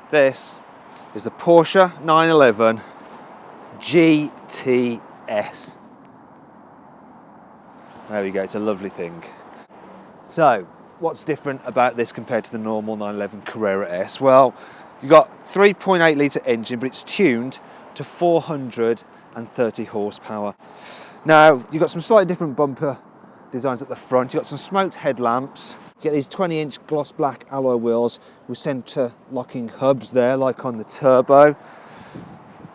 This is the Porsche 911 GTS. There we go, it's a lovely thing. So, what's different about this compared to the normal 911 Carrera S? Well, you've got 3.8 litre engine, but it's tuned to 430 horsepower. Now, you've got some slightly different bumper designs at the front. You've got some smoked headlamps. You get these 20-inch gloss black alloy wheels with centre locking hubs there, like on the Turbo.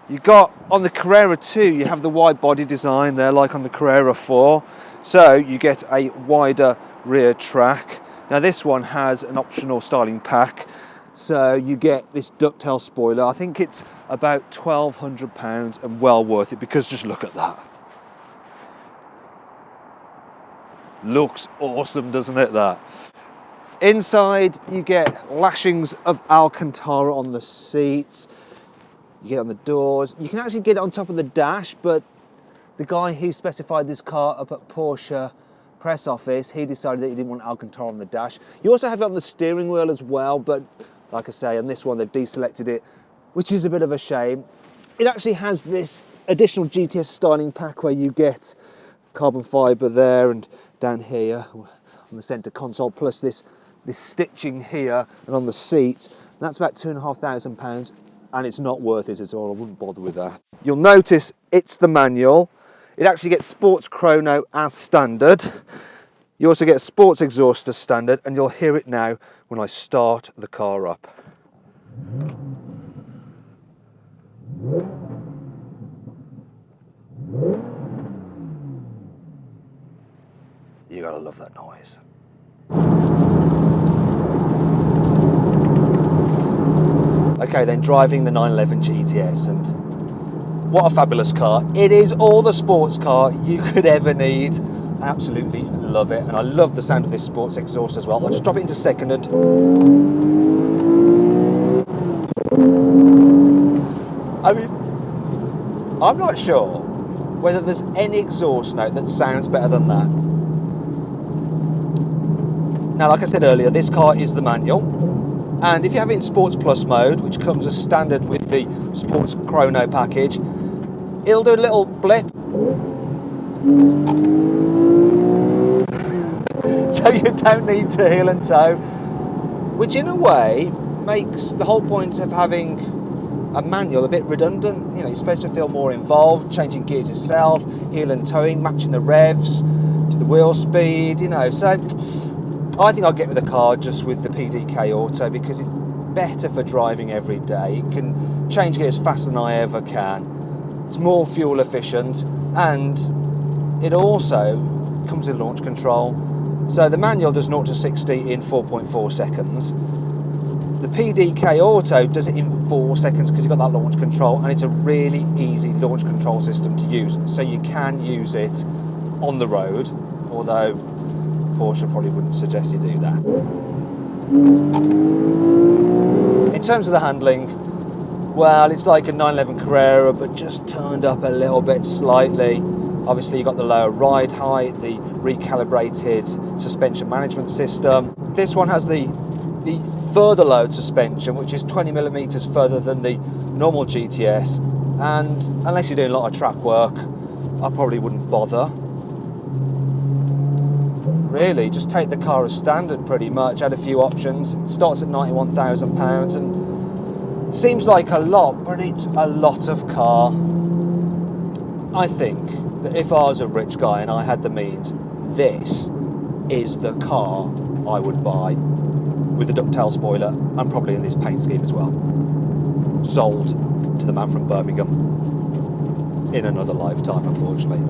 You've got, on the Carrera 2, you have the wide body design there, like on the Carrera 4. So you get a wider rear track. Now this one has an optional styling pack. So you get this ducktail spoiler. I think it's about £1,200 and well worth it, because just look at that. Looks awesome, doesn't it, that? Inside, you get lashings of Alcantara on the seats. You get it on the doors. You can actually get it on top of the dash, but the guy who specified this car up at Porsche press office, he decided that he didn't want Alcantara on the dash. You also have it on the steering wheel as well, but like I say, on this one, they've deselected it, which is a bit of a shame. It actually has this additional GTS styling pack where you get carbon fibre there and down here on the centre console, plus this stitching here and on the seats. That's about £2,500, and it's not worth it at all. I wouldn't bother with that. You'll notice it's the manual. It actually gets sports chrono as standard. You also get a sports exhaust as standard, and you'll hear it now when I start the car up. You gotta love that noise. Okay, then driving the 911 GTS, and what a fabulous car. It is all the sports car you could ever need. I absolutely love it, and I love the sound of this sports exhaust as well. I'll just drop it into seconded. I mean, I'm not sure whether there's any exhaust note that sounds better than that. Now, like I said earlier, this car is the manual, and if you have it in Sports Plus mode, which comes as standard with the Sports Chrono package, it'll do a little blip. So you don't need to heel and toe, which in a way makes the whole point of having a manual a bit redundant. You know, you're supposed to feel more involved, changing gears yourself, heel and towing, matching the revs to the wheel speed, you know. So I think I'll get with the car just with the PDK Auto, because it's better for driving every day. It can change gears faster than I ever can. It's more fuel efficient, and it also comes with launch control. So the manual does 0 to 60 in 4.4 seconds. The PDK Auto does it in 4 seconds because you've got that launch control, and it's a really easy launch control system to use. So you can use it on the road, although Porsche probably wouldn't suggest you do that. In terms of the handling, well, it's like a 911 Carrera, but just turned up a little bit slightly. Obviously, you've got the lower ride height, the recalibrated suspension management system. This one has the further load suspension, which is 20mm further than the normal GTS. And unless you're doing a lot of track work, I probably wouldn't bother. Really, just take the car as standard pretty much. Add a few options. It starts at £91,000 and seems like a lot, but it's a lot of car. I think that if I was a rich guy and I had the means, this is the car I would buy, with the ducktail spoiler and probably in this paint scheme as well. Sold to the man from Birmingham in another lifetime, unfortunately.